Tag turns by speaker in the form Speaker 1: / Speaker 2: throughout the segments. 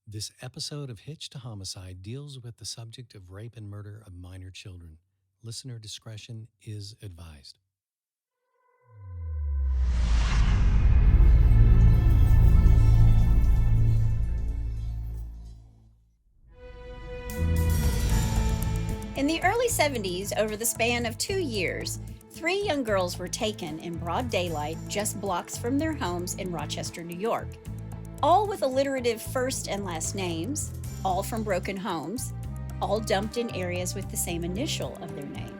Speaker 1: This episode of Hitched to Homicide deals with the subject of rape and murder of minor children. Listener discretion is advised.
Speaker 2: In the early 70s, over the span of 2 years, 3 young girls were taken in broad daylight just blocks from their homes in Rochester, New York. All with alliterative first and last names, all from broken homes, all dumped in areas with the same initial of their name.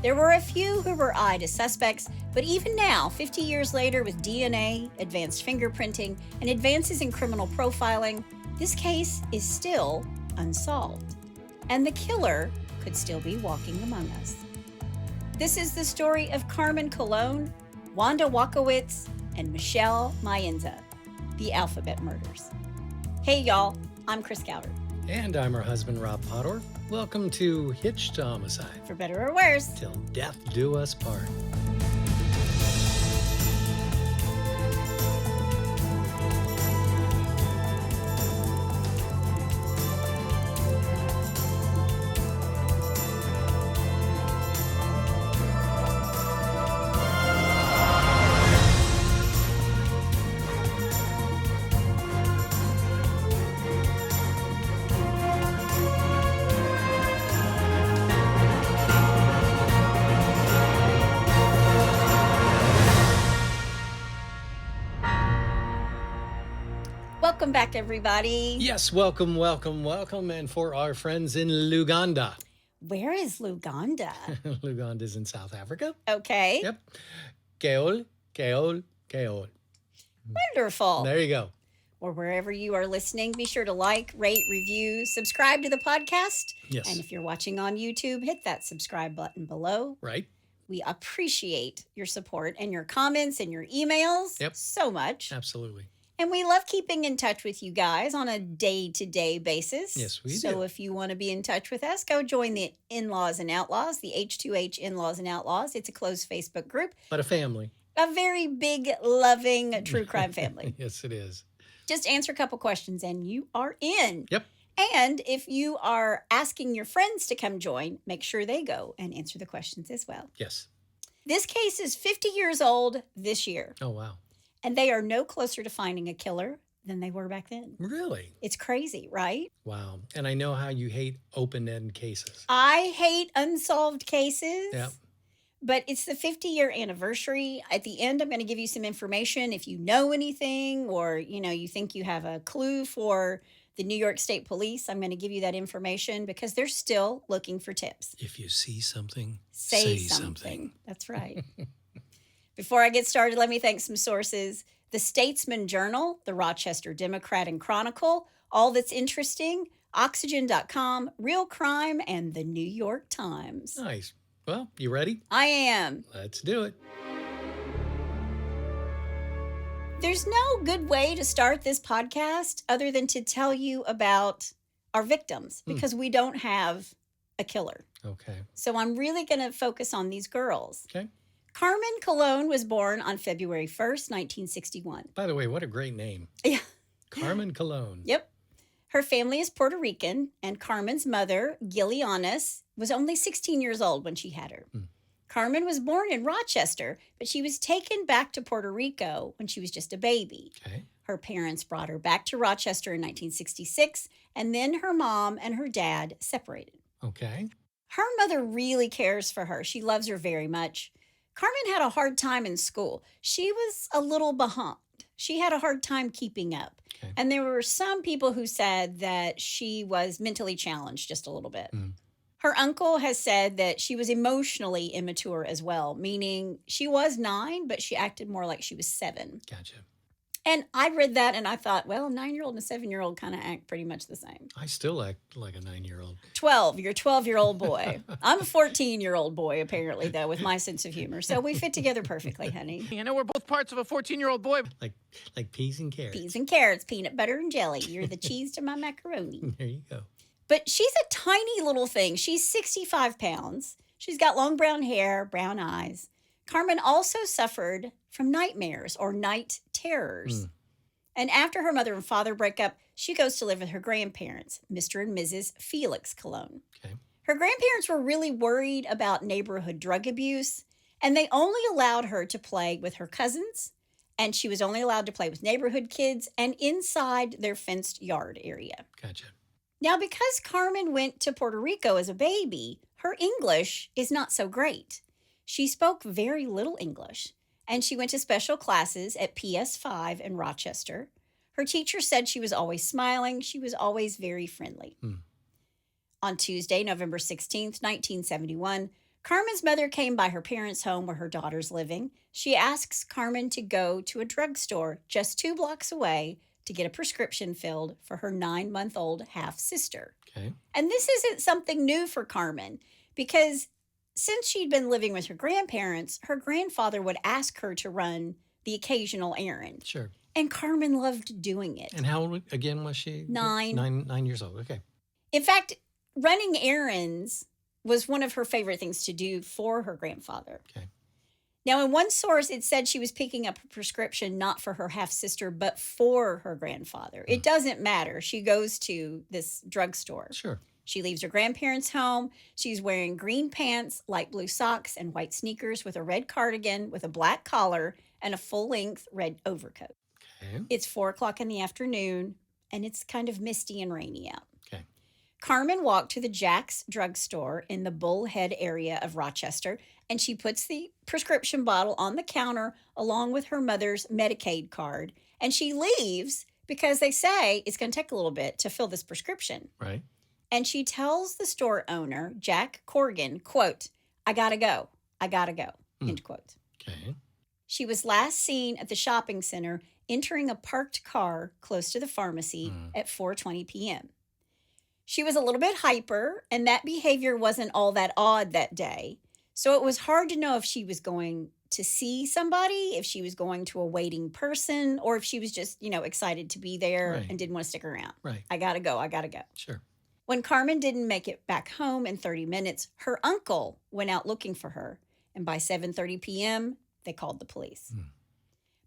Speaker 2: There were a few who were eyed as suspects, but even now, 50 years later, with DNA, advanced fingerprinting, and advances in criminal profiling, this case is still unsolved. And the killer could still be walking among us. This is the story of Carmen Colón, Wanda Walkowicz, and Michelle Maenza, the Alphabet Murders. Hey y'all, I'm Kris Calvert.
Speaker 1: And I'm her husband, Rob Potter. Welcome to Hitched to Homicide.
Speaker 2: For better or worse.
Speaker 1: Till death do us part.
Speaker 2: Welcome back, everybody.
Speaker 1: Yes, welcome. And for our friends in Luganda.
Speaker 2: Where is Luganda?
Speaker 1: Luganda's in South Africa.
Speaker 2: Okay.
Speaker 1: Yep. Keol.
Speaker 2: Wonderful.
Speaker 1: There you go.
Speaker 2: Or wherever you are listening, be sure to like, rate, review, subscribe to the podcast.
Speaker 1: Yes.
Speaker 2: And if you're watching on YouTube, hit that subscribe button below.
Speaker 1: Right.
Speaker 2: We appreciate your support and your comments and your emails so much.
Speaker 1: Absolutely.
Speaker 2: And we love keeping in touch with you guys on a day-to-day basis.
Speaker 1: Yes, we do.
Speaker 2: So if you want to be in touch with us, go join the In-Laws and Outlaws, the H2H In-Laws and Outlaws. It's a closed Facebook group.
Speaker 1: But a family.
Speaker 2: A very big, loving true crime family.
Speaker 1: Yes, it is.
Speaker 2: Just answer a couple questions and you are in.
Speaker 1: Yep.
Speaker 2: And if you are asking your friends to come join, make sure they go and answer the questions as well.
Speaker 1: Yes.
Speaker 2: This case is 50 years old this year.
Speaker 1: Oh, wow.
Speaker 2: And they are no closer to finding a killer than they were back then.
Speaker 1: Really?
Speaker 2: It's crazy, right?
Speaker 1: Wow. And I know how you hate open-end cases.
Speaker 2: I hate unsolved cases.
Speaker 1: Yep.
Speaker 2: But it's the 50-year anniversary. At the end, I'm going to give you some information. If you know anything or, you think you have a clue for the New York State Police, I'm going to give you that information because they're still looking for tips.
Speaker 1: If you see something,
Speaker 2: say something. That's right. Before I get started, let me thank some sources. The Statesman Journal, the Rochester Democrat and Chronicle, All That's Interesting, Oxygen.com, Real Crime, and the New York Times.
Speaker 1: Nice. Well, you ready?
Speaker 2: I am.
Speaker 1: Let's do it.
Speaker 2: There's no good way to start this podcast other than to tell you about our victims because we don't have a killer.
Speaker 1: Okay.
Speaker 2: So I'm really going to focus on these girls.
Speaker 1: Okay.
Speaker 2: Carmen Colón was born on February 1st, 1961.
Speaker 1: By the way, what a great name.
Speaker 2: Yeah.
Speaker 1: Carmen Colón.
Speaker 2: Yep. Her family is Puerto Rican, and Carmen's mother, Gillianis, was only 16 years old when she had her. Carmen was born in Rochester, but she was taken back to Puerto Rico when she was just a baby.
Speaker 1: Okay.
Speaker 2: Her parents brought her back to Rochester in 1966, and then her mom and her dad separated.
Speaker 1: Okay.
Speaker 2: Her mother really cares for her. She loves her very much. Carmen had a hard time in school. She was a little behind. She had a hard time keeping up.
Speaker 1: Okay.
Speaker 2: And there were some people who said that she was mentally challenged just a little bit. Her uncle has said that she was emotionally immature as well, meaning she was 9, but she acted more like she was 7.
Speaker 1: Gotcha.
Speaker 2: And I read that and I thought, well, a 9-year-old and a 7-year-old kind of act pretty much the same.
Speaker 1: I still act like a 9-year-old.
Speaker 2: 12. You're a 12-year-old boy. I'm a 14-year-old boy, apparently, though, with my sense of humor. So we fit together perfectly, honey.
Speaker 3: You know, we're both parts of a 14-year-old boy.
Speaker 1: Like peas and carrots.
Speaker 2: Peas and carrots, peanut butter and jelly. You're the cheese to my macaroni.
Speaker 1: There you go.
Speaker 2: But she's a tiny little thing. She's 65 pounds. She's got long brown hair, brown eyes. Carmen also suffered from nightmares or night terrors. And after her mother and father break up, she goes to live with her grandparents, Mr. and Mrs. Felix Colón.
Speaker 1: Okay.
Speaker 2: Her grandparents were really worried about neighborhood drug abuse, and they only allowed her to play with her cousins, and she was only allowed to play with neighborhood kids and inside their fenced yard area.
Speaker 1: Gotcha.
Speaker 2: Now, because Carmen went to Puerto Rico as a baby, her English is not so great. She spoke very little English, and she went to special classes at PS5 in Rochester. Her teacher said she was always smiling. She was always very friendly. On Tuesday, November 16th, 1971, Carmen's mother came by her parents' home where her daughter's living. She asks Carmen to go to a drugstore just 2 blocks away to get a prescription filled for her 9-month-old half-sister.
Speaker 1: Okay.
Speaker 2: And this isn't something new for Carmen because since she'd been living with her grandparents, her grandfather would ask her to run the occasional errand.
Speaker 1: Sure.
Speaker 2: And Carmen loved doing it.
Speaker 1: And how old again was she?
Speaker 2: 9.
Speaker 1: 9 years old. Okay.
Speaker 2: In fact, running errands was one of her favorite things to do for her grandfather.
Speaker 1: Okay.
Speaker 2: Now, in one source, it said she was picking up a prescription not for her half-sister, but for her grandfather. It doesn't matter. She goes to this drugstore.
Speaker 1: Sure.
Speaker 2: She leaves her grandparents' home. She's wearing green pants, light blue socks, and white sneakers with a red cardigan with a black collar and a full-length red overcoat.
Speaker 1: Okay.
Speaker 2: It's 4 o'clock in the afternoon, and it's kind of misty and rainy out.
Speaker 1: Okay.
Speaker 2: Carmen walked to the Jack's drugstore in the Bullhead area of Rochester, and she puts the prescription bottle on the counter along with her mother's Medicaid card. And she leaves because they say it's going to take a little bit to fill this prescription.
Speaker 1: Right.
Speaker 2: And she tells the store owner, Jack Corrigan, quote, "I gotta go. I gotta go," end quote.
Speaker 1: Okay.
Speaker 2: She was last seen at the shopping center entering a parked car close to the pharmacy at 4:20 p.m. She was a little bit hyper, and that behavior wasn't all that odd that day. So it was hard to know if she was going to see somebody, if she was going to a waiting person, or if she was just, excited to be there
Speaker 1: Right.
Speaker 2: and didn't want to stick around.
Speaker 1: Right.
Speaker 2: I gotta go. I gotta go.
Speaker 1: Sure.
Speaker 2: When Carmen didn't make it back home in 30 minutes, her uncle went out looking for her. And by 7:30 p.m., they called the police.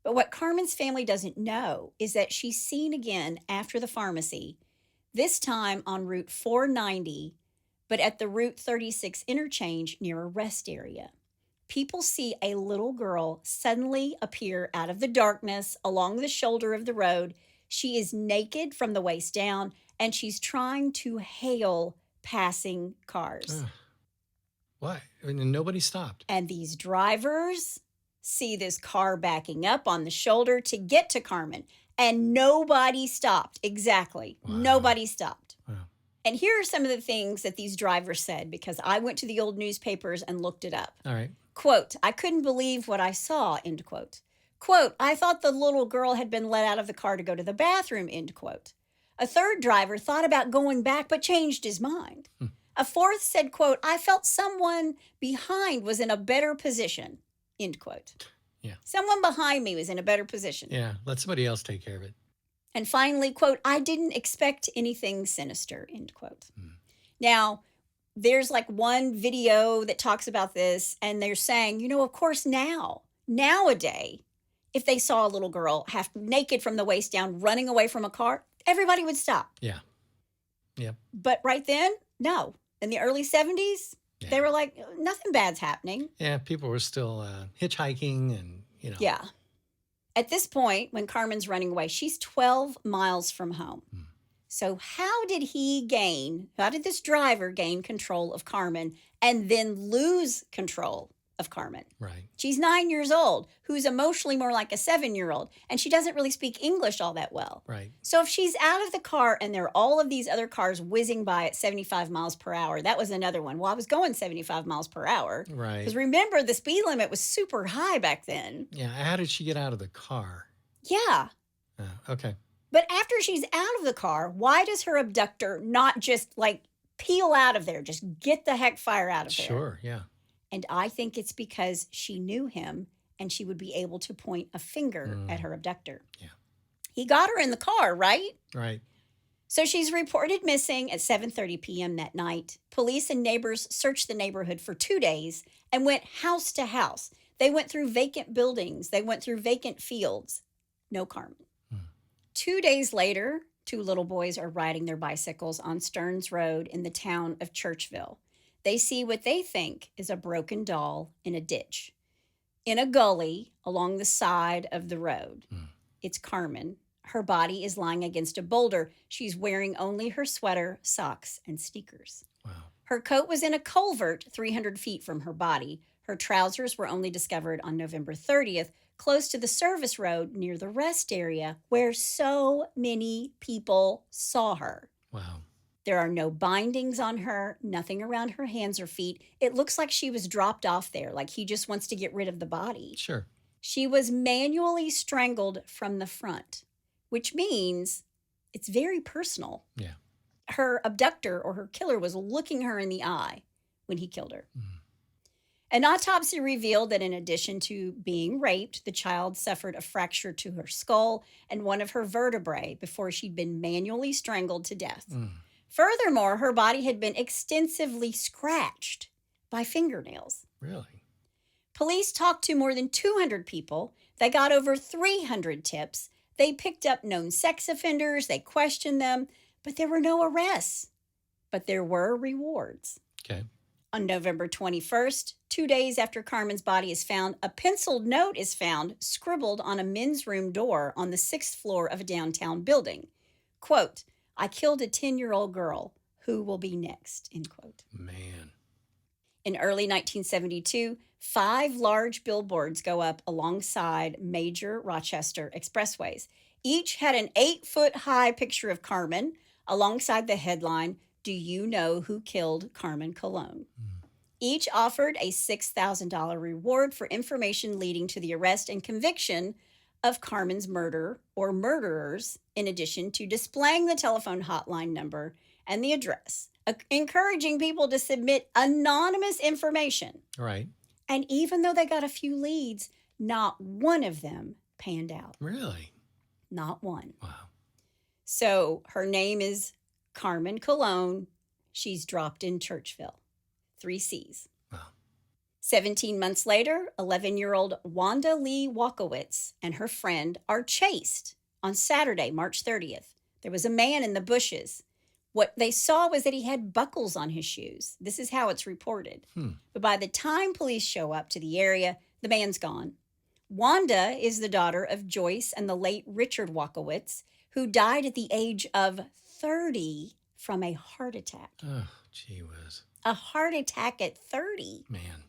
Speaker 2: But what Carmen's family doesn't know is that she's seen again after the pharmacy, this time on Route 490, but at the Route 36 interchange near a rest area. People see a little girl suddenly appear out of the darkness along the shoulder of the road. She is naked from the waist down, and she's trying to hail passing cars.
Speaker 1: Why? I mean, nobody stopped.
Speaker 2: And these drivers see this car backing up on the shoulder to get to Carmen, and nobody stopped. Exactly.
Speaker 1: Wow.
Speaker 2: Nobody stopped.
Speaker 1: Wow.
Speaker 2: And here are some of the things that these drivers said, because I went to the old newspapers and looked it up.
Speaker 1: All right.
Speaker 2: Quote, "I couldn't believe what I saw," end quote. Quote, "I thought the little girl had been let out of the car to go to the bathroom," end quote. A third driver thought about going back but changed his mind. A fourth said, quote, "I felt someone behind was in a better position," end quote.
Speaker 1: Yeah.
Speaker 2: Someone behind me was in a better position.
Speaker 1: Yeah. Let somebody else take care of it.
Speaker 2: And finally, quote, "I didn't expect anything sinister," end quote. Now, there's like one video that talks about this, and they're saying, of course nowadays, if they saw a little girl half naked from the waist down running away from a car, everybody would stop.
Speaker 1: Yeah. Yeah.
Speaker 2: But right then, no. In the early 70s, they were like, nothing bad's happening.
Speaker 1: Yeah. People were still hitchhiking and,
Speaker 2: Yeah. At this point, when Carmen's running away, she's 12 miles from home. So how did this driver gain control of Carmen and then lose control of Carmen?
Speaker 1: Right.
Speaker 2: She's 9 years old, who's emotionally more like a 7-year-old, and she doesn't really speak English all that well.
Speaker 1: Right.
Speaker 2: So if she's out of the car and there are all of these other cars whizzing by at 75 miles per hour, that was another one. Well, I was going 75 miles per hour.
Speaker 1: Right.
Speaker 2: Because remember, the speed limit was super high back then.
Speaker 1: Yeah. How did she get out of the car?
Speaker 2: Yeah.
Speaker 1: Okay.
Speaker 2: But after she's out of the car, why does her abductor not just peel out of there? Just get the heck fire out of there.
Speaker 1: Sure. Yeah.
Speaker 2: And I think it's because she knew him and she would be able to point a finger at her abductor.
Speaker 1: Yeah.
Speaker 2: He got her in the car, right?
Speaker 1: Right.
Speaker 2: So she's reported missing at 7:30 p.m. that night. Police and neighbors searched the neighborhood for 2 days and went house to house. They went through vacant buildings. They went through vacant fields. No Carmen. 2 days later, two little boys are riding their bicycles on Stearns Road in the town of Churchville. They see what they think is a broken doll in a ditch. In a gully along the side of the road. It's Carmen. Her body is lying against a boulder. She's wearing only her sweater, socks, and sneakers.
Speaker 1: Wow.
Speaker 2: Her coat was in a culvert 300 feet from her body. Her trousers were only discovered on November 30th, close to the service road near the rest area where so many people saw her.
Speaker 1: Wow.
Speaker 2: There are no bindings on her, nothing around her hands or feet. It looks like she was dropped off there, like he just wants to get rid of the body.
Speaker 1: Sure.
Speaker 2: She was manually strangled from the front, which means it's very personal.
Speaker 1: Yeah.
Speaker 2: Her abductor or her killer was looking her in the eye when he killed her. An autopsy revealed that in addition to being raped, the child suffered a fracture to her skull and one of her vertebrae before she'd been manually strangled to death. Furthermore, her body had been extensively scratched by fingernails.
Speaker 1: Really?
Speaker 2: Police talked to more than 200 people. They got over 300 tips. They picked up known sex offenders. They questioned them, but there were no arrests. But there were rewards.
Speaker 1: Okay.
Speaker 2: On November 21st, 2 days after Carmen's body is found, a penciled note is found scribbled on a men's room door on the 6th floor of a downtown building. Quote, "I killed a 10-year-old girl. Who will be next?" End quote.
Speaker 1: Man.
Speaker 2: In early 1972, 5 large billboards go up alongside major Rochester expressways. Each had an 8-foot-high picture of Carmen alongside the headline, "Do you know who killed Carmen Colón?" Each offered a $6,000 reward for information leading to the arrest and conviction of Carmen's murder or murderers, in addition to displaying the telephone hotline number and the address, encouraging people to submit anonymous information.
Speaker 1: Right.
Speaker 2: And even though they got a few leads, not one of them panned out.
Speaker 1: Really?
Speaker 2: Not one.
Speaker 1: Wow.
Speaker 2: So her name is Carmen Colón. She's dropped in Churchville. 3 C's.
Speaker 1: Wow.
Speaker 2: 17 months later, 11-year-old Wanda Lee Walkowicz and her friend are chased on Saturday, March 30th. There was a man in the bushes. What they saw was that he had buckles on his shoes. This is how it's reported. But by the time police show up to the area, the man's gone. Wanda is the daughter of Joyce and the late Richard Walkowicz, who died at the age of 30 from a heart attack.
Speaker 1: Oh, gee whiz.
Speaker 2: A heart attack at 30.
Speaker 1: Man.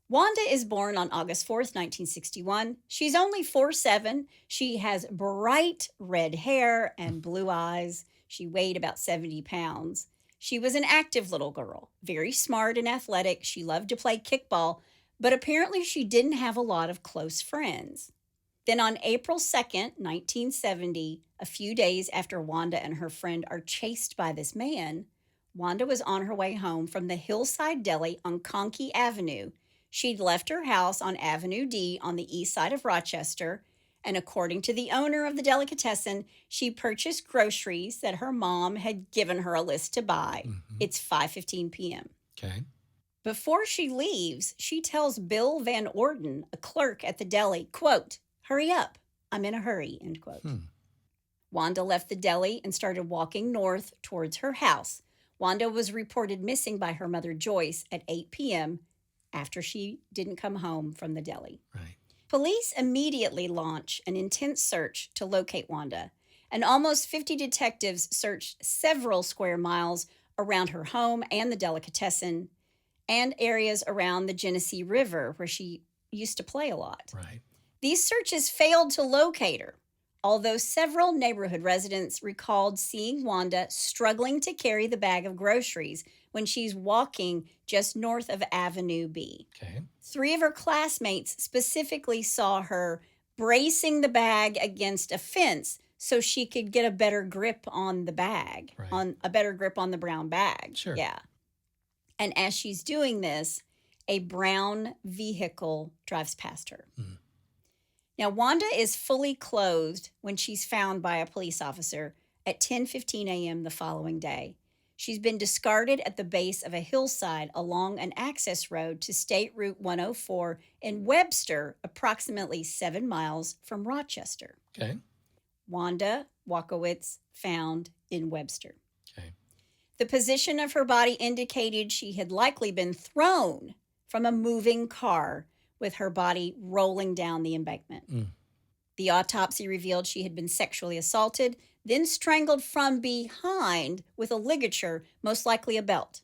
Speaker 2: Wanda is born on August 4th, 1961. She's only 4'7". She has bright red hair and blue eyes. She weighed about 70 pounds. She was an active little girl, very smart and athletic. She loved to play kickball, but apparently she didn't have a lot of close friends. Then on April 2nd, 1970, a few days after Wanda and her friend are chased by this man, Wanda was on her way home from the Hillside Deli on Conkey Avenue. She'd left her house on Avenue D on the east side of Rochester, and according to the owner of the delicatessen, she purchased groceries that her mom had given her a list to buy. It's 5:15 p.m.
Speaker 1: Okay.
Speaker 2: Before she leaves, she tells Bill Van Orden, a clerk at the deli, quote, "Hurry up, I'm in a hurry," end quote. Wanda left the deli and started walking north towards her house. Wanda was reported missing by her mother, Joyce, at 8 p.m. after she didn't come home from the deli.
Speaker 1: Right.
Speaker 2: Police immediately launch an intense search to locate Wanda, and almost 50 detectives searched several square miles around her home and the delicatessen and areas around the Genesee River where she used to play a lot.
Speaker 1: Right.
Speaker 2: These searches failed to locate her, although several neighborhood residents recalled seeing Wanda struggling to carry the bag of groceries when she's walking just north of Avenue B.
Speaker 1: Okay.
Speaker 2: 3 of her classmates specifically saw her bracing the bag against a fence so she could get a better grip on the bag,
Speaker 1: Right.
Speaker 2: on a better grip on the brown bag.
Speaker 1: Sure.
Speaker 2: Yeah. And as she's doing this, a brown vehicle drives past her. Now, Wanda is fully clothed when she's found by a police officer at 10:15 a.m. the following day. She's been discarded at the base of a hillside along an access road to State Route 104 in Webster, approximately 7 miles from Rochester.
Speaker 1: Okay.
Speaker 2: Wanda Walkowicz, found in Webster.
Speaker 1: Okay.
Speaker 2: The position of her body indicated she had likely been thrown from a moving car with her body rolling down the embankment. The autopsy revealed she had been sexually assaulted, then strangled from behind with a ligature, most likely a belt.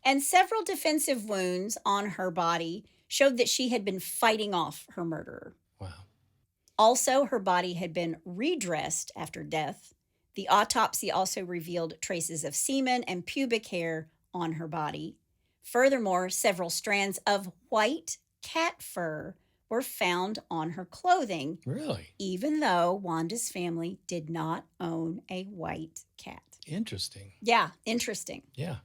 Speaker 2: And several defensive wounds on her body showed that she had been fighting off her murderer.
Speaker 1: Wow.
Speaker 2: Also, her body had been redressed after death. The autopsy also revealed traces of semen and pubic hair on her body. Furthermore, several strands of white cat fur were found on her clothing.
Speaker 1: Really?
Speaker 2: Even though Wanda's family did not own a white cat.
Speaker 1: Interesting.
Speaker 2: Yeah, interesting.
Speaker 1: Yeah.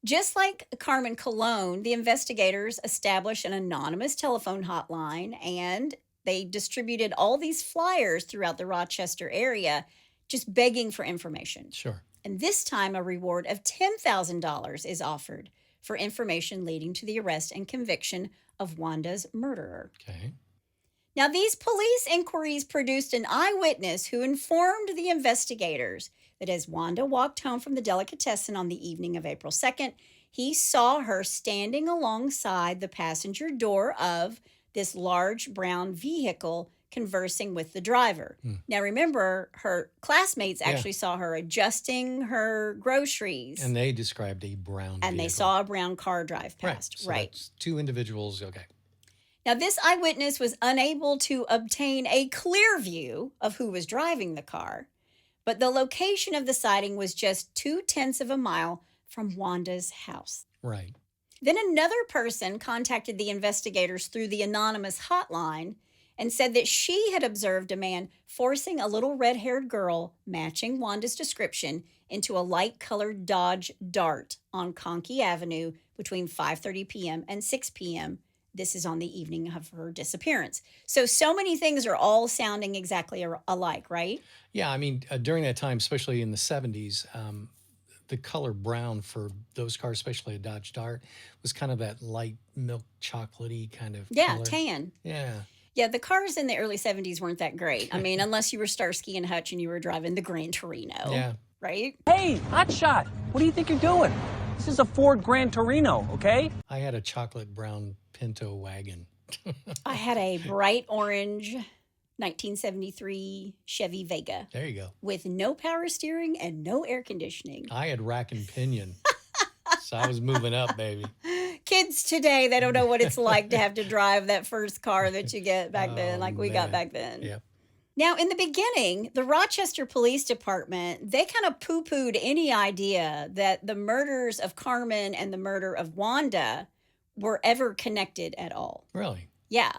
Speaker 2: Just like Carmen Colón, the investigators established an anonymous telephone hotline, and they distributed all these flyers throughout the Rochester area, just begging for information.
Speaker 1: Sure.
Speaker 2: And this time, a reward of $10,000 is offered for information leading to the arrest and conviction of Wanda's murderer.
Speaker 1: Okay.
Speaker 2: Now, these police inquiries produced an eyewitness who informed the investigators that as Wanda walked home from the delicatessen on the evening of April 2nd, he saw her standing alongside the passenger door of this large brown vehicle conversing with the driver. Now, remember, her classmates actually saw her adjusting her groceries.
Speaker 1: And they described a brown
Speaker 2: And they
Speaker 1: vehicle.
Speaker 2: saw a brown car drive past.
Speaker 1: So that's two individuals. Okay.
Speaker 2: Now, this eyewitness was unable to obtain a clear view of who was driving the car, but the location of the sighting was just 0.2 of a mile from Wanda's house.
Speaker 1: Right.
Speaker 2: Then another person contacted the investigators through the anonymous hotline and said that she had observed a man forcing a little red-haired girl matching Wanda's description into a light-colored Dodge Dart on Conkey Avenue between 5:30 p.m. and 6 p.m. This is on the evening of her disappearance. So many things are all sounding exactly alike, right?
Speaker 1: Yeah, I mean, during that time, especially in the 70s, the color brown for those cars, especially a Dodge Dart, was kind of that light milk chocolatey kind of color.
Speaker 2: Tan.
Speaker 1: Yeah.
Speaker 2: Yeah, the cars in the early 70s weren't that great. I mean, unless you were Starsky and Hutch and you were driving the Gran Torino.
Speaker 1: Yeah.
Speaker 2: Right?
Speaker 4: Hey, hotshot, what do you think you're doing? This is a Ford Gran Torino, okay?
Speaker 1: I had a chocolate brown Pinto wagon.
Speaker 2: I had a bright orange 1973 Chevy Vega
Speaker 1: There you go.
Speaker 2: with no power steering and no air conditioning.
Speaker 1: I had rack and pinion. So I was moving up, baby.
Speaker 2: Kids today, they don't know what it's like to have to drive that first car that you get back then, like we got back then.
Speaker 1: Yeah.
Speaker 2: Now, in the beginning, the Rochester Police Department, they kind of poo-pooed any idea that the murders of Carmen and the murder of Wanda were ever connected at all.
Speaker 1: Really?
Speaker 2: Yeah.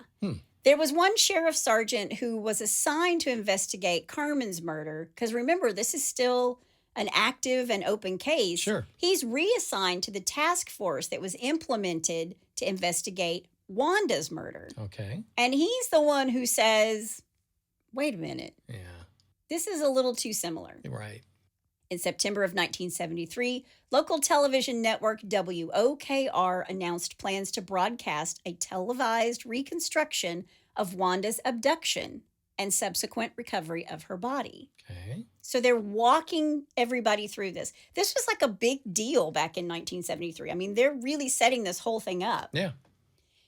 Speaker 2: There was one sheriff sergeant who was assigned to investigate Carmen's murder, because remember, this is still an active and open case.
Speaker 1: Sure.
Speaker 2: He's reassigned to the task force that was implemented to investigate Wanda's murder.
Speaker 1: Okay.
Speaker 2: And he's the one who says, wait a minute,
Speaker 1: Yeah.
Speaker 2: this is a little too similar.
Speaker 1: Right.
Speaker 2: In September of 1973, local television network WOKR announced plans to broadcast a televised reconstruction of Wanda's abduction and subsequent recovery of her body.
Speaker 1: Okay.
Speaker 2: So they're walking everybody through this. This was like a big deal back in 1973. I mean, they're really setting this whole thing up.
Speaker 1: Yeah.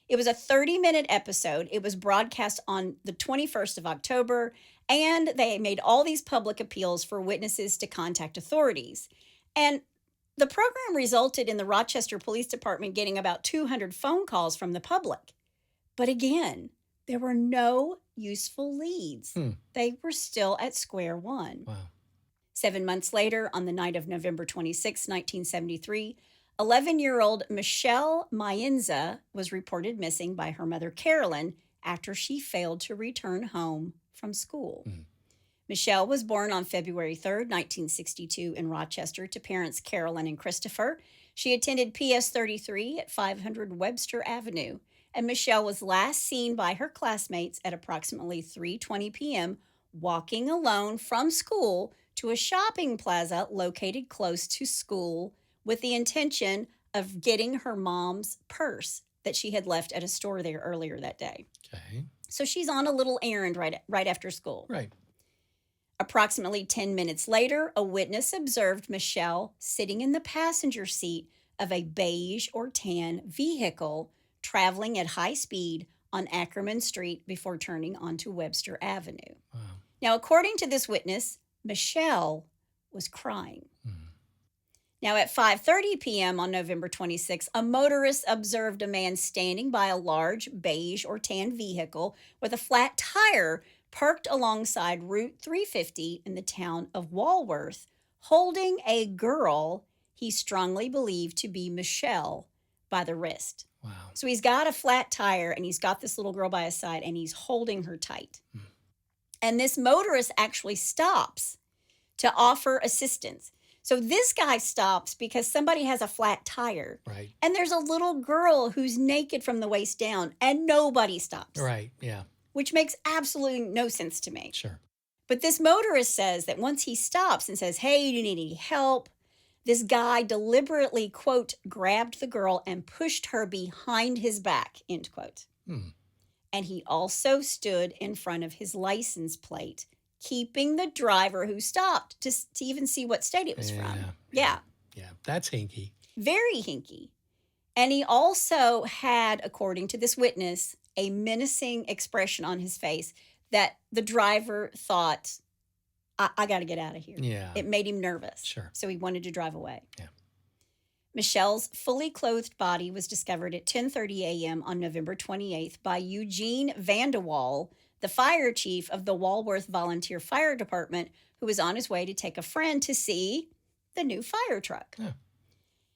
Speaker 2: It was a 30-minute episode. It was broadcast on the 21st of October, and they made all these public appeals for witnesses to contact authorities. And the program resulted in the Rochester Police Department getting about 200 phone calls from the public. But again, there were no useful leads. They were still at square one.
Speaker 1: Wow.
Speaker 2: 7 months later, on the night of November 26, 1973, 11-year-old Michelle Maenza was reported missing by her mother, Carolyn, after she failed to return home from school. Michelle was born on February 3rd, 1962 in Rochester to parents Carolyn and Christopher. She attended PS 33 at 500 Webster Avenue, and Michelle was last seen by her classmates at approximately 3:20 p.m. walking alone from school to a shopping plaza located close to school with the intention of getting her mom's purse that she had left at a store there earlier that day.
Speaker 1: Okay.
Speaker 2: So she's on a little errand right after school.
Speaker 1: Right.
Speaker 2: Approximately 10 minutes later, a witness observed Michelle sitting in the passenger seat of a beige or tan vehicle traveling at high speed on Ackerman Street before turning onto Webster Avenue.
Speaker 1: Wow.
Speaker 2: Now, according to this witness, Michelle was crying. Now, at 5:30 p.m. on November 26, a motorist observed a man standing by a large beige or tan vehicle with a flat tire parked alongside Route 350 in the town of Walworth, holding a girl he strongly believed to be Michelle by the wrist.
Speaker 1: Wow.
Speaker 2: So he's got a flat tire and he's got this little girl by his side and he's holding her tight. And this motorist actually stops to offer assistance. So this guy stops because somebody has a flat tire.
Speaker 1: Right.
Speaker 2: And there's a little girl who's naked from the waist down and nobody stops.
Speaker 1: Right. Yeah.
Speaker 2: Which makes absolutely no sense to me.
Speaker 1: Sure.
Speaker 2: But this motorist says that once he stops and says, hey, do you need any help? This guy deliberately, quote, grabbed the girl and pushed her behind his back, end quote. And he also stood in front of his license plate, keeping the driver who stopped to even see what state it was from. Yeah.
Speaker 1: Yeah. That's hinky.
Speaker 2: Very hinky. And he also had, according to this witness, a menacing expression on his face that the driver thought, I got to get out of here.
Speaker 1: Yeah.
Speaker 2: It made him nervous.
Speaker 1: Sure.
Speaker 2: So he wanted to drive away.
Speaker 1: Yeah.
Speaker 2: Michelle's fully clothed body was discovered at 10:30 a.m. on November 28th by Eugene Vandewall, the fire chief of the Walworth Volunteer Fire Department, who was on his way to take a friend to see the new fire truck.
Speaker 1: Yeah.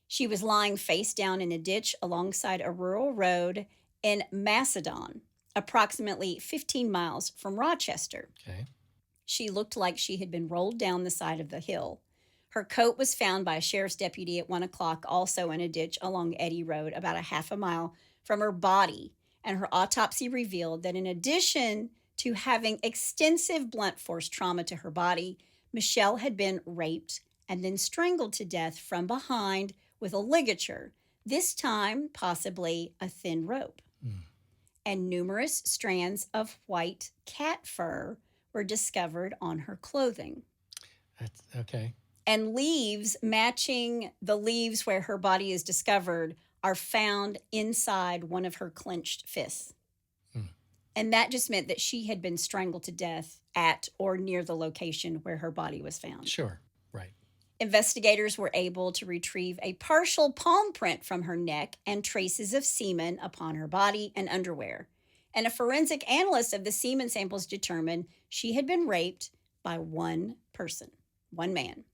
Speaker 2: She was lying face down in a ditch alongside a rural road in Macedon, approximately 15 miles from Rochester.
Speaker 1: Okay.
Speaker 2: She looked like she had been rolled down the side of the hill. Her coat was found by a sheriff's deputy at 1 o'clock, also in a ditch along Eddy Road, about a half a mile from her body. And her autopsy revealed that in addition to having extensive blunt force trauma to her body, Michelle had been raped and then strangled to death from behind with a ligature, this time possibly a thin rope. And numerous strands of white cat fur were discovered on her clothing.
Speaker 1: That's okay.
Speaker 2: And leaves matching the leaves where her body is discovered are found inside one of her clenched fists. And that just meant that she had been strangled to death at or near the location where her body was found.
Speaker 1: Sure. Right.
Speaker 2: Investigators were able to retrieve a partial palm print from her neck and traces of semen upon her body and underwear. And a forensic analyst of the semen samples determined she had been raped by one person, one man.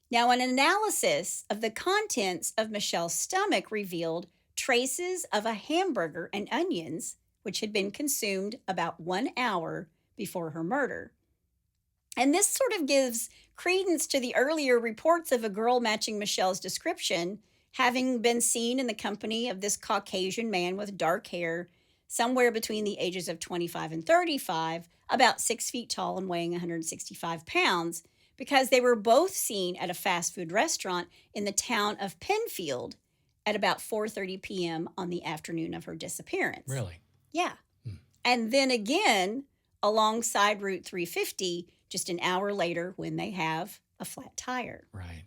Speaker 2: Now, an analysis of the contents of Michelle's stomach revealed traces of a hamburger and onions, which had been consumed about 1 hour before her murder. And this sort of gives credence to the earlier reports of a girl matching Michelle's description, having been seen in the company of this Caucasian man with dark hair, somewhere between the ages of 25 and 35, about 6 feet tall and weighing 165 pounds, because they were both seen at a fast food restaurant in the town of Penfield at about 4:30 p.m. on the afternoon of her disappearance.
Speaker 1: Really?
Speaker 2: Yeah. And then again, alongside Route 350, just an hour later when they have a flat tire.
Speaker 1: Right.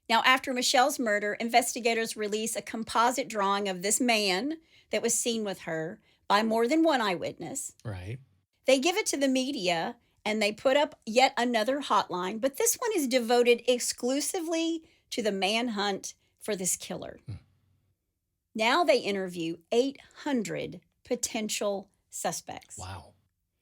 Speaker 2: Now, after Michelle's murder, investigators release a composite drawing of this man that was seen with her by more than one eyewitness.
Speaker 1: Right.
Speaker 2: They give it to the media and they put up yet another hotline, but this one is devoted exclusively to the manhunt for this killer. Now they interview 800 potential suspects.
Speaker 1: Wow.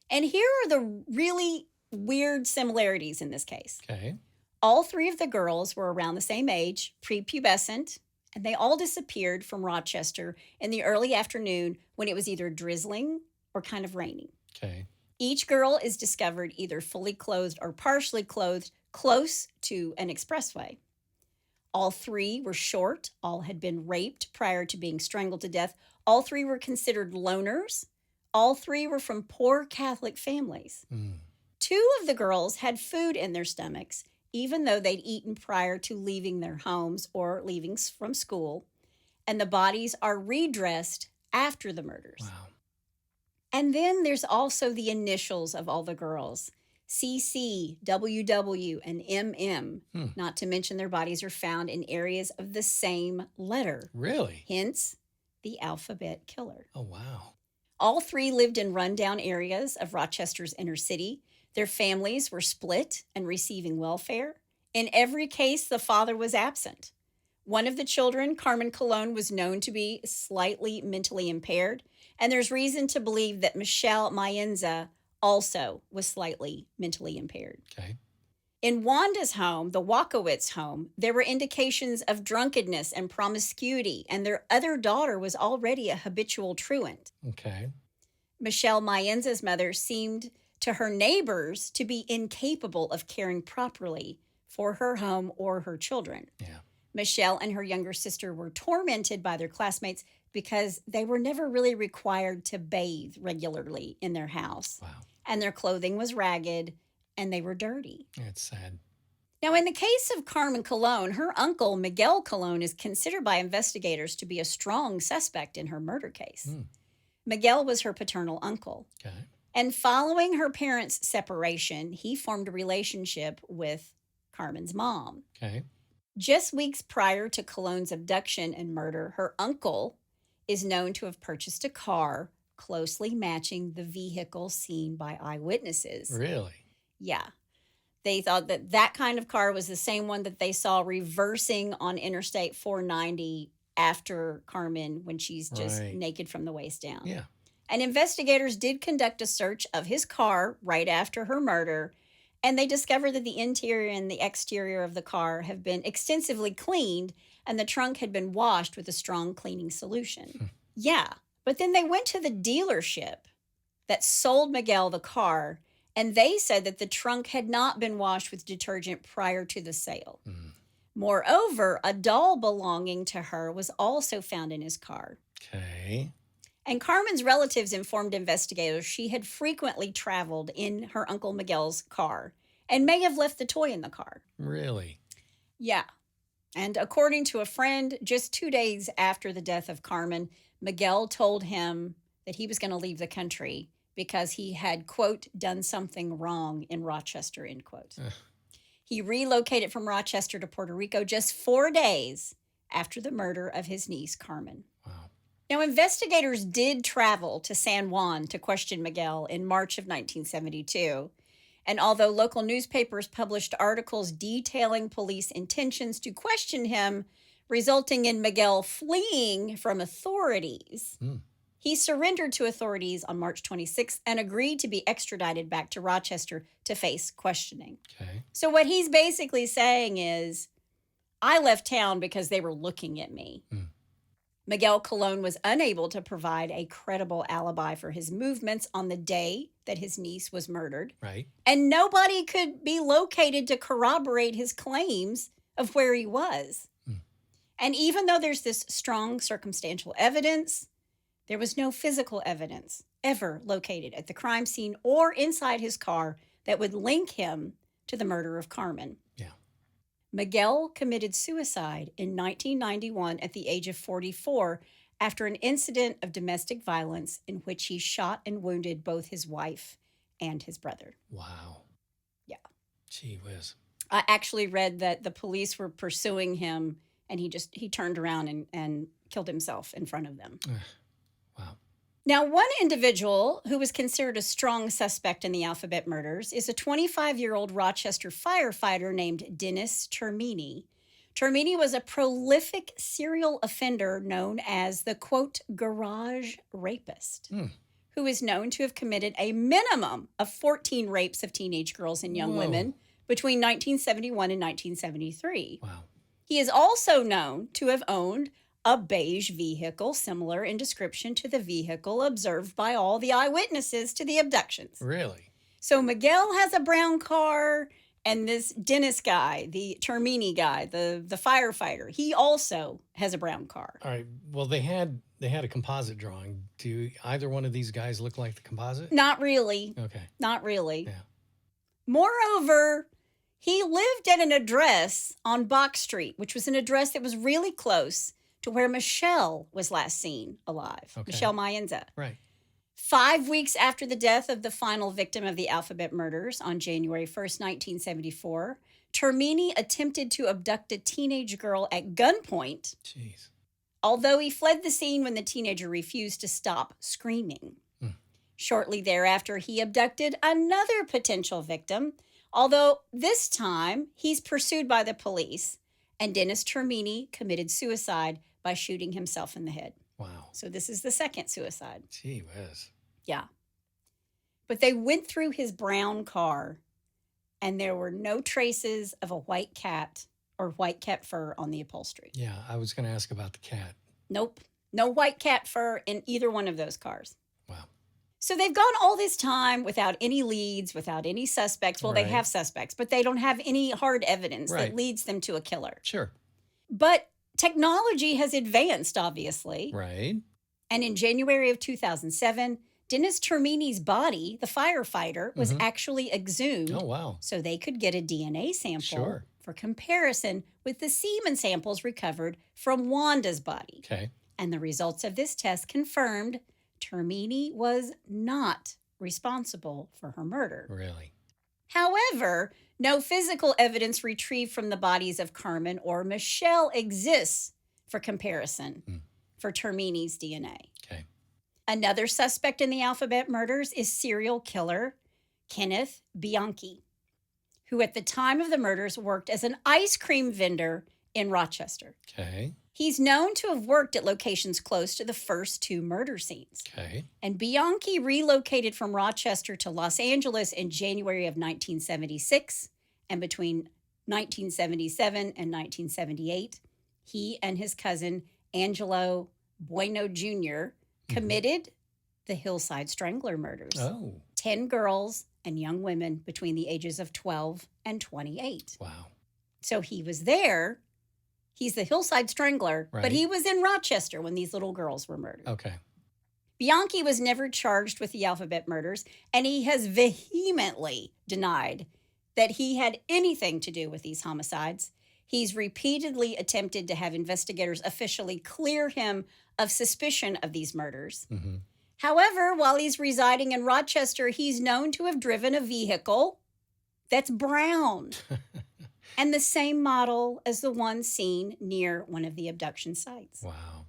Speaker 2: And here are the really weird similarities in this case.
Speaker 1: Okay.
Speaker 2: All three of the girls were around the same age, prepubescent, and they all disappeared from Rochester in the early afternoon when it was either drizzling or kind of raining.
Speaker 1: Okay.
Speaker 2: Each girl is discovered either fully clothed or partially clothed close to an expressway. All three were short. All had been raped prior to being strangled to death. All three were considered loners. All three were from poor Catholic families. 2 of the girls had food in their stomachs, even though they'd eaten prior to leaving their homes or leaving from school. And the bodies are redressed after the murders.
Speaker 1: Wow.
Speaker 2: And then there's also the initials of all the girls. CC, WW, and MM, not to mention their bodies are found in areas of the same letter.
Speaker 1: Really?
Speaker 2: Hence, the alphabet killer.
Speaker 1: Oh, wow.
Speaker 2: All three lived in rundown areas of Rochester's inner city. Their families were split and receiving welfare. In every case, the father was absent. One of the children, Carmen Colón, was known to be slightly mentally impaired, and there's reason to believe that Michelle Maenza also was slightly mentally impaired.
Speaker 1: Okay.
Speaker 2: In Wanda's home, the Walkowicz home, there were indications of drunkenness and promiscuity, and their other daughter was already a habitual truant.
Speaker 1: Okay.
Speaker 2: Michelle Maenza's mother seemed to her neighbors to be incapable of caring properly for her home or her children.
Speaker 1: Yeah.
Speaker 2: Michelle and her younger sister were tormented by their classmates because they were never really required to bathe regularly in their house.
Speaker 1: Wow.
Speaker 2: And their clothing was ragged and they were dirty.
Speaker 1: That's sad.
Speaker 2: Now, in the case of Carmen Colón, her uncle, Miguel Colón, is considered by investigators to be a strong suspect in her murder case. Miguel was her paternal uncle.
Speaker 1: Okay.
Speaker 2: And following her parents' separation, he formed a relationship with Carmen's mom.
Speaker 1: Okay.
Speaker 2: Just weeks prior to Colón's abduction and murder, her uncle is known to have purchased a car closely matching the vehicle seen by eyewitnesses.
Speaker 1: Really?
Speaker 2: Yeah. They thought that that kind of car was the same one that they saw reversing on Interstate 490 after Carmen when she's just
Speaker 1: Right.
Speaker 2: naked from the waist down.
Speaker 1: Yeah.
Speaker 2: And investigators did conduct a search of his car right after her murder, and they discovered that the interior and the exterior of the car have been extensively cleaned, and the trunk had been washed with a strong cleaning solution. Yeah. But then they went to the dealership that sold Miguel the car, and they said that the trunk had not been washed with detergent prior to the sale. Moreover, a doll belonging to her was also found in his car.
Speaker 1: Okay.
Speaker 2: And Carmen's relatives informed investigators she had frequently traveled in her Uncle Miguel's car and may have left the toy in the car.
Speaker 1: Really?
Speaker 2: Yeah. And according to a friend, just 2 days after the death of Carmen, Miguel told him that he was going to leave the country because he had, quote, done something wrong in Rochester, end quote. He relocated from Rochester to Puerto Rico just 4 days after the murder of his niece, Carmen.
Speaker 1: Wow.
Speaker 2: Now, investigators did travel to San Juan to question Miguel in March of 1972. And although local newspapers published articles detailing police intentions to question him, resulting in Miguel fleeing from authorities, he surrendered to authorities on March 26th and agreed to be extradited back to Rochester to face questioning.
Speaker 1: Okay.
Speaker 2: So what he's basically saying is, I left town because they were looking at me. Miguel Colón was unable to provide a credible alibi for his movements on the day that his niece was murdered.
Speaker 1: Right.
Speaker 2: And nobody could be located to corroborate his claims of where he was. And even though there's this strong circumstantial evidence, there was no physical evidence ever located at the crime scene or inside his car that would link him to the murder of Carmen.
Speaker 1: Yeah.
Speaker 2: Miguel committed suicide in 1991 at the age of 44 after an incident of domestic violence in which he shot and wounded both his wife and his brother.
Speaker 1: Wow.
Speaker 2: Yeah.
Speaker 1: Gee whiz.
Speaker 2: I actually read that the police were pursuing him and he turned around and killed himself in front of them.
Speaker 1: Wow.
Speaker 2: Now, one individual who was considered a strong suspect in the Alphabet murders is a 25-year-old Rochester firefighter named Dennis Termini. Termini was a prolific serial offender known as the, quote, garage rapist, who is known to have committed a minimum of 14 rapes of teenage girls and young women between 1971 and 1973.
Speaker 1: Wow.
Speaker 2: He is also known to have owned a beige vehicle similar in description to the vehicle observed by all the eyewitnesses to the abductions.
Speaker 1: Really?
Speaker 2: So Miguel has a brown car, and this Dennis guy, the Termini guy, the firefighter, he also has a brown car.
Speaker 1: All right. Well, they had a composite drawing. Do either one of these guys look like the composite?
Speaker 2: Not really.
Speaker 1: Okay.
Speaker 2: Not really.
Speaker 1: Yeah.
Speaker 2: Moreover, he lived at an address on Bach Street, which was an address that was really close to where Michelle was last seen alive,
Speaker 1: Okay.
Speaker 2: Michelle Maenza.
Speaker 1: Right.
Speaker 2: 5 weeks after the death of the final victim of the Alphabet murders on January 1st, 1974, Termini attempted to abduct a teenage girl at gunpoint,
Speaker 1: Jeez.
Speaker 2: although he fled the scene when the teenager refused to stop screaming. Shortly thereafter, he abducted another potential victim, although this time he's pursued by the police, and Dennis Termini committed suicide by shooting himself in the head.
Speaker 1: Wow.
Speaker 2: So this is the second suicide.
Speaker 1: Gee whiz.
Speaker 2: Yeah. But they went through his brown car, and there were no traces of a white cat or white cat fur on the upholstery.
Speaker 1: Yeah, I was going to ask about the cat.
Speaker 2: Nope. No white cat fur in either one of those cars.
Speaker 1: Wow.
Speaker 2: So they've gone all this time without any leads, without any suspects. Well,
Speaker 1: Right.
Speaker 2: they have suspects, but they don't have any hard evidence
Speaker 1: Right.
Speaker 2: that leads them to a killer.
Speaker 1: Sure.
Speaker 2: But technology has advanced, obviously.
Speaker 1: Right.
Speaker 2: And in January of 2007, Dennis Termini's body, the firefighter, was actually exhumed.
Speaker 1: Oh, wow.
Speaker 2: So they could get a DNA sample
Speaker 1: Sure.
Speaker 2: for comparison with the semen samples recovered from Wanda's body.
Speaker 1: Okay.
Speaker 2: And the results of this test confirmed Termini was not responsible for her murder.
Speaker 1: Really?
Speaker 2: However, no physical evidence retrieved from the bodies of Carmen or Michelle exists for comparison for Termini's DNA.
Speaker 1: Okay.
Speaker 2: Another suspect in the Alphabet murders is serial killer Kenneth Bianchi, who at the time of the murders worked as an ice cream vendor in Rochester.
Speaker 1: Okay.
Speaker 2: He's known to have worked at locations close to the first two murder scenes.
Speaker 1: Okay.
Speaker 2: And Bianchi relocated from Rochester to Los Angeles in January of 1976. And between 1977 and 1978, he and his cousin, Angelo Bueno Jr., committed the Hillside Strangler murders.
Speaker 1: Oh,
Speaker 2: 10 girls and young women between the ages of 12 and 28.
Speaker 1: wow.
Speaker 2: So he was there. He's the Hillside Strangler,
Speaker 1: Right.
Speaker 2: but he was in Rochester when these little girls were murdered.
Speaker 1: Okay.
Speaker 2: Bianchi was never charged with the Alphabet murders, and he has vehemently denied that he had anything to do with these homicides. He's repeatedly attempted to have investigators officially clear him of suspicion of these murders.
Speaker 1: Mm-hmm.
Speaker 2: However, while he's residing in Rochester, he's known to have driven a vehicle that's brown and the same model as the one seen near one of the abduction sites.
Speaker 1: Wow.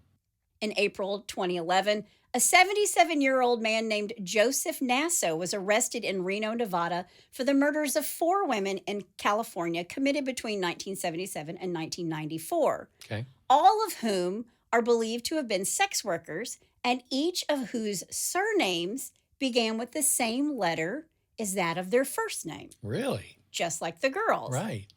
Speaker 2: In April 2011, a 77-year-old man named Joseph Nasso was arrested in Reno, Nevada for the murders of 4 women in California committed between 1977 and 1994,
Speaker 1: Okay.
Speaker 2: all of whom are believed to have been sex workers and each of whose surnames began with the same letter as that of their first name,
Speaker 1: Really?
Speaker 2: just like the girls.
Speaker 1: Right.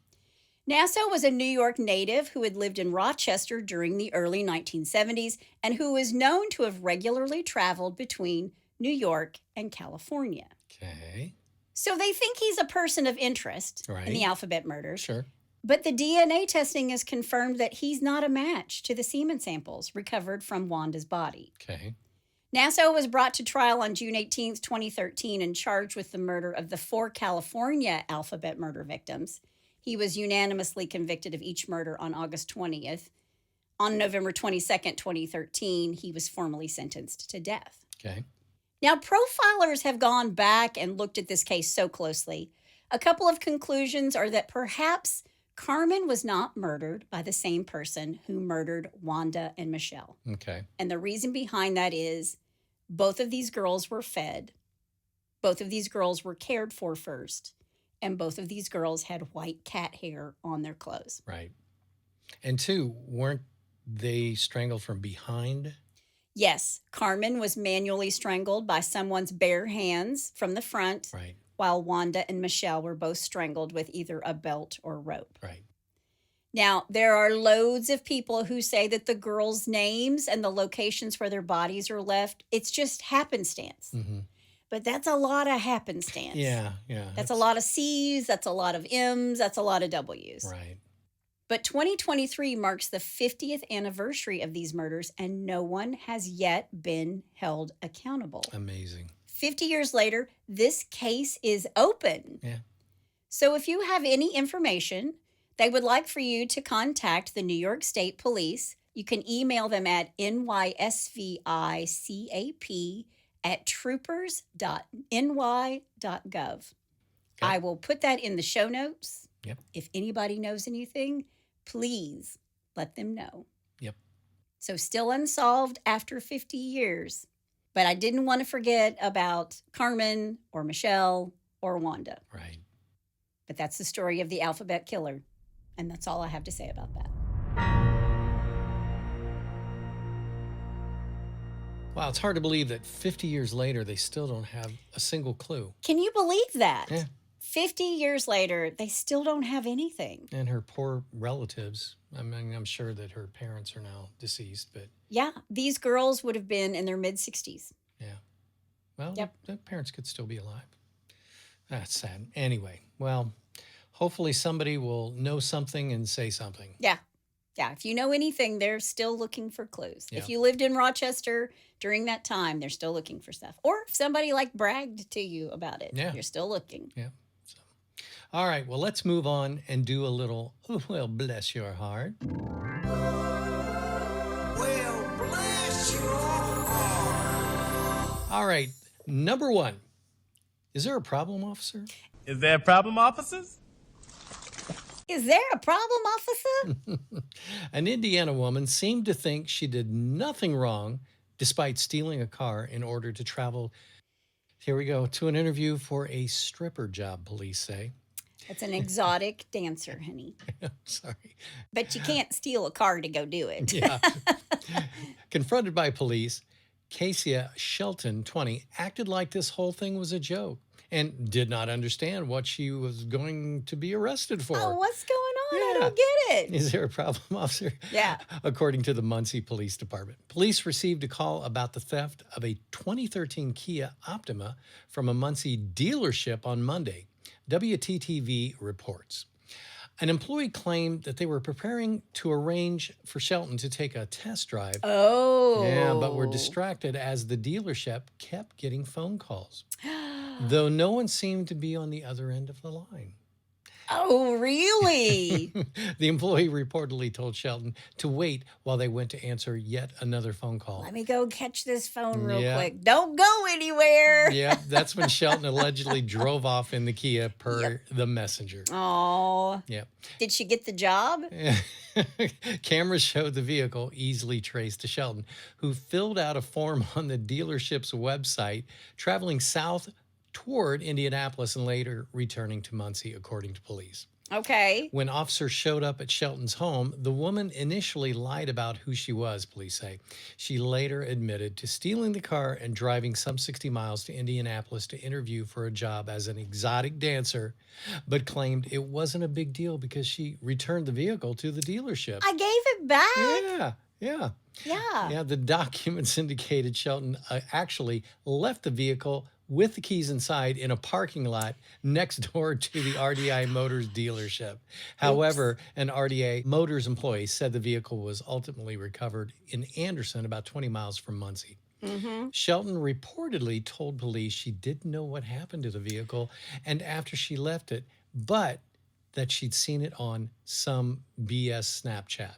Speaker 2: Nasso was a New York native who had lived in Rochester during the early 1970s and who is known to have regularly traveled between New York and California.
Speaker 1: Okay.
Speaker 2: So they think he's a person of interest in the
Speaker 1: Right.
Speaker 2: Alphabet murders,
Speaker 1: Sure.
Speaker 2: but the DNA testing has confirmed that he's not a match to the semen samples recovered from Wanda's body.
Speaker 1: Okay.
Speaker 2: Nasso was brought to trial on June 18th, 2013, and charged with the murder of the 4 California Alphabet murder victims. He was unanimously convicted of each murder on August 20th. On November 22nd, 2013, he was formally sentenced to death.
Speaker 1: Okay.
Speaker 2: Now, profilers have gone back and looked at this case so closely. A couple of conclusions are that perhaps Carmen was not murdered by the same person who murdered Wanda and Michelle.
Speaker 1: Okay.
Speaker 2: And the reason behind that is both of these girls were fed. Both of these girls were cared for first. And both of these girls had white cat hair on their clothes.
Speaker 1: Right. And 2, weren't they strangled from behind?
Speaker 2: Yes, Carmen was manually strangled by someone's bare hands from the front,
Speaker 1: Right.
Speaker 2: while Wanda and Michelle were both strangled with either a belt or rope.
Speaker 1: Right.
Speaker 2: Now, there are loads of people who say that the girls' names and the locations where their bodies are left, it's just happenstance.
Speaker 1: Mm-hmm.
Speaker 2: But that's a lot of happenstance.
Speaker 1: Yeah. Yeah.
Speaker 2: That's a lot of C's, that's a lot of M's, that's a lot of W's.
Speaker 1: Right.
Speaker 2: But 2023 marks the 50th anniversary of these murders, and no one has yet been held accountable.
Speaker 1: Amazing.
Speaker 2: 50 years later, this case is open.
Speaker 1: Yeah.
Speaker 2: So if you have any information they would like for you to contact the New York State Police, you can email them at nysvicap at troopers.ny.gov.
Speaker 1: Okay.
Speaker 2: I will put that in the show notes.
Speaker 1: Yep.
Speaker 2: If anybody knows anything, please let them know.
Speaker 1: Yep.
Speaker 2: So still unsolved after 50 years. But I didn't want to forget about Carmen or Michelle or Wanda.
Speaker 1: Right.
Speaker 2: But that's the story of the alphabet killer. And that's all I have to say about that.
Speaker 1: Wow, it's hard to believe that 50 years later, they still don't have a single clue.
Speaker 2: Can you believe that?
Speaker 1: Yeah.
Speaker 2: 50 years later, they still don't have anything.
Speaker 1: And her poor relatives. I mean, I'm sure that her parents are now deceased, but
Speaker 2: Yeah, these girls would have been in their mid-60s.
Speaker 1: yeah. Well,
Speaker 2: Yep.
Speaker 1: the parents could still be alive. That's sad. Anyway, well, hopefully somebody will know something and say something.
Speaker 2: Yeah. Yeah, if you know anything, they're still looking for clues.
Speaker 1: Yeah.
Speaker 2: If you lived in Rochester during that time, they're still looking for stuff. Or if somebody like bragged to you about it,
Speaker 1: Yeah.
Speaker 2: you're still looking.
Speaker 1: Yeah. So, all right. Well, let's move on and do a little, well, bless your heart.
Speaker 5: Well, bless your heart.
Speaker 1: All right. Number one. Is there a problem, officer?
Speaker 3: Is there a problem, officers?
Speaker 2: Is there a problem, officer?
Speaker 1: An Indiana woman seemed to think she did nothing wrong despite stealing a car in order to travel, here we go, to an interview for a stripper job, police say.
Speaker 2: It's an exotic dancer, honey.
Speaker 1: Sorry.
Speaker 2: But you can't steal a car to go do it.
Speaker 1: Yeah. Confronted by police, Casey Shelton, 20, acted like this whole thing was a joke and did not understand what she was going to be arrested for.
Speaker 2: Oh, what's going on? I
Speaker 1: Yeah.
Speaker 2: don't get it.
Speaker 1: Is there a problem, officer?
Speaker 2: Yeah.
Speaker 1: According to the Muncie Police Department. Police received a call about the theft of a 2013 Kia Optima from a Muncie dealership on Monday. WTTV reports. An employee claimed that they were preparing to arrange for Shelton to take a test drive.
Speaker 2: Oh.
Speaker 1: Yeah, but were distracted as the dealership kept getting phone calls, though no one seemed to be on the other end of the line.
Speaker 2: Oh, really?
Speaker 1: The employee reportedly told Shelton to wait while they went to answer yet another phone call.
Speaker 2: Let me go catch this phone real
Speaker 1: Yeah.
Speaker 2: quick. Don't go anywhere.
Speaker 1: Yeah, that's when Shelton allegedly drove off in the Kia per the messenger.
Speaker 2: Oh.
Speaker 1: Yeah.
Speaker 2: Did she get the job?
Speaker 1: Cameras showed the vehicle easily traced to Shelton, who filled out a form on the dealership's website, traveling south toward Indianapolis and later returning to Muncie, according to police.
Speaker 2: Okay.
Speaker 1: When officers showed up at Shelton's home, the woman initially lied about who she was, police say. She later admitted to stealing the car and driving some 60 miles to Indianapolis to interview for a job as an exotic dancer, but claimed it wasn't a big deal because she returned the vehicle to the dealership.
Speaker 2: I gave it back.
Speaker 1: Yeah.
Speaker 2: Yeah.
Speaker 1: Yeah, the documents indicated Shelton actually left the vehicle with the keys inside in a parking lot next door to the RDI Motors dealership. However, an RDA Motors employee said the vehicle was ultimately recovered in Anderson, about 20 miles from Muncie. Shelton reportedly told police she didn't know what happened to the vehicle and after she left it, but that she'd seen it on some BS Snapchat.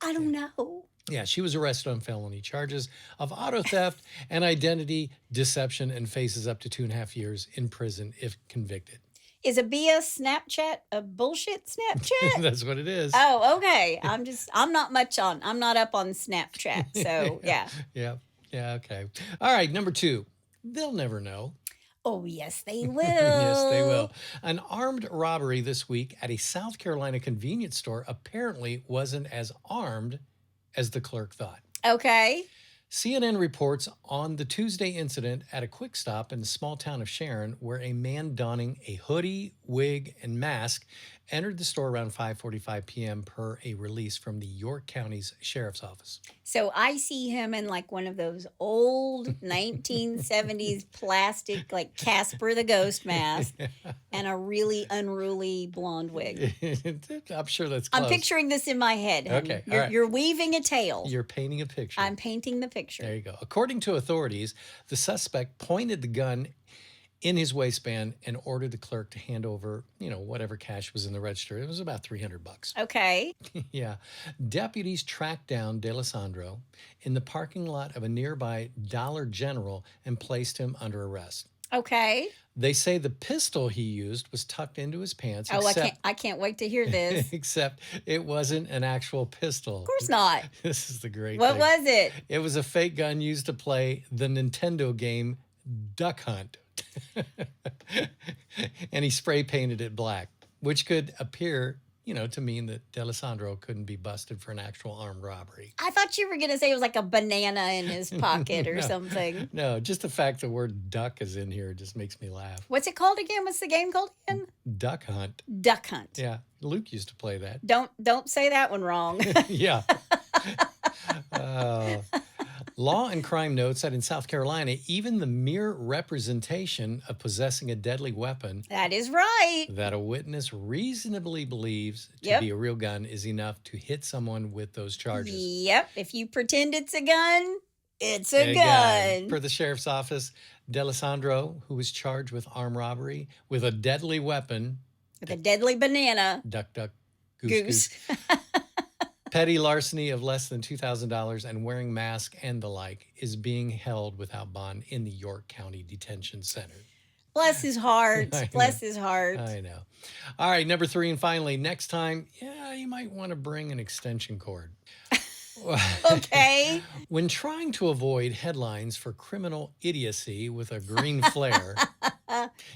Speaker 2: I don't know.
Speaker 1: Yeah, she was arrested on felony charges of auto theft and identity deception and faces up to 2.5 years in prison if convicted.
Speaker 2: Is a BS Snapchat a bullshit Snapchat?
Speaker 1: That's what it is.
Speaker 2: Oh, okay. I'm not up on Snapchat. So, yeah.
Speaker 1: Yeah, okay. All right, number 2. They'll never know.
Speaker 2: Oh, yes, they will.
Speaker 1: Yes, they will. An armed robbery this week at a South Carolina convenience store apparently wasn't as armed as the clerk thought.
Speaker 2: Okay.
Speaker 1: CNN reports on the Tuesday incident at a quick stop in the small town of Sharon, where a man donning a hoodie, wig, and mask entered the store around 5:45 p.m. per a release from the York County's Sheriff's Office.
Speaker 2: So I see him in like one of those old 1970s plastic, like Casper the Ghost mask and a really unruly blonde wig.
Speaker 1: I'm sure that's close.
Speaker 2: I'm picturing this in my head. honey.
Speaker 1: Okay, all
Speaker 2: You're,
Speaker 1: right.
Speaker 2: you're weaving a tale.
Speaker 1: You're painting a picture.
Speaker 2: I'm painting the picture.
Speaker 1: There you go. According to authorities, the suspect pointed the gun in his waistband and ordered the clerk to hand over, whatever cash was in the register. It was about $300.
Speaker 2: Okay.
Speaker 1: Yeah. Deputies tracked down D'Alessandro in the parking lot of a nearby Dollar General and placed him under arrest.
Speaker 2: Okay.
Speaker 1: They say the pistol he used was tucked into his pants.
Speaker 2: Oh, I can't wait to hear this.
Speaker 1: Except it wasn't an actual pistol.
Speaker 2: Of course not.
Speaker 1: This is the great
Speaker 2: What
Speaker 1: thing.
Speaker 2: was it?
Speaker 1: It was a fake gun used to play the Nintendo game Duck Hunt. And he spray painted it black, which could appear, to mean that D'Alessandro couldn't be busted for an actual armed robbery.
Speaker 2: I thought you were going to say it was like a banana in his pocket or
Speaker 1: No.
Speaker 2: something.
Speaker 1: No, just the fact the word duck is in here just makes me laugh.
Speaker 2: What's it called again? What's the game called again?
Speaker 1: Duck Hunt.
Speaker 2: Duck Hunt.
Speaker 1: Yeah, Luke used to play that.
Speaker 2: Don't say that one wrong.
Speaker 1: Yeah. Law and Crime notes that in South Carolina, even the mere representation of possessing a deadly weapon
Speaker 2: That is right.
Speaker 1: that a witness reasonably believes to
Speaker 2: Yep.
Speaker 1: be a real gun is enough to hit someone with those charges.
Speaker 2: Yep. If you pretend it's a gun, it's a
Speaker 1: A
Speaker 2: gun.
Speaker 1: Per the sheriff's office, D'Alessandro, who was charged with armed robbery with a deadly weapon,
Speaker 2: With a deadly banana.
Speaker 1: duck, duck, goose,
Speaker 2: Goose.
Speaker 1: petty larceny of less than $2,000 and wearing mask and the like, is being held without bond in the York County Detention Center.
Speaker 2: Bless his heart.
Speaker 1: I know.
Speaker 2: Bless his heart.
Speaker 1: I know. All right, number 3, and finally, next time, you might want to bring an extension cord.
Speaker 2: Okay.
Speaker 1: When trying to avoid headlines for criminal idiocy with a green flare,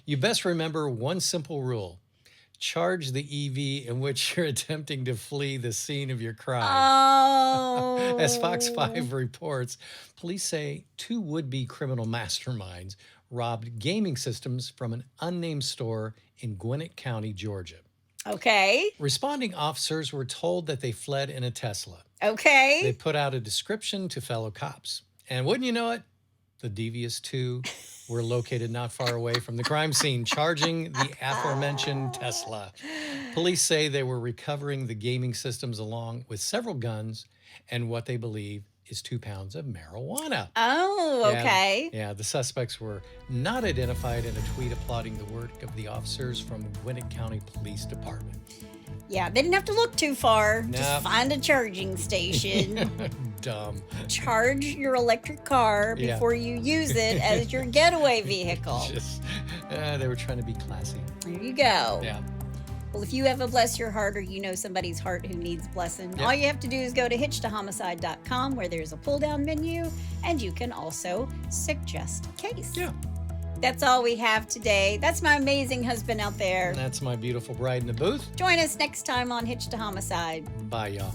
Speaker 1: you best remember one simple rule. Charge the EV in which you're attempting to flee the scene of your crime.
Speaker 2: Oh.
Speaker 1: As Fox 5 reports, police say 2 would-be criminal masterminds robbed gaming systems from an unnamed store in Gwinnett County, Georgia.
Speaker 2: Okay.
Speaker 1: Responding officers were told that they fled in a Tesla. They
Speaker 2: Okay.
Speaker 1: put out a description to fellow cops. And wouldn't you know it, the devious 2 were located not far away from the crime scene, charging the aforementioned Tesla. Police say they were recovering the gaming systems along with several guns and what they believe is 2 pounds of marijuana.
Speaker 2: Oh,
Speaker 1: Yeah,
Speaker 2: okay.
Speaker 1: Yeah, the suspects were not identified in a tweet applauding the work of the officers from Gwinnett County Police Department.
Speaker 2: Yeah, they didn't have to look too far.
Speaker 1: Nope.
Speaker 2: Just find a charging station.
Speaker 1: Dumb.
Speaker 2: Charge your electric car
Speaker 1: Yeah.
Speaker 2: before you use it as your getaway vehicle.
Speaker 1: Just, they were trying to be classy.
Speaker 2: There you go.
Speaker 1: Yeah.
Speaker 2: Well, if you have a bless your heart or you know somebody's heart who needs blessing,
Speaker 1: Yep.
Speaker 2: all you have to do is go to hitchedtohomicide.com where there's a pull-down menu and you can also suggest a case.
Speaker 1: Yeah.
Speaker 2: That's all we have today. That's my amazing husband out there.
Speaker 1: And that's my beautiful bride in the booth.
Speaker 2: Join us next time on Hitched to Homicide.
Speaker 1: Bye, y'all.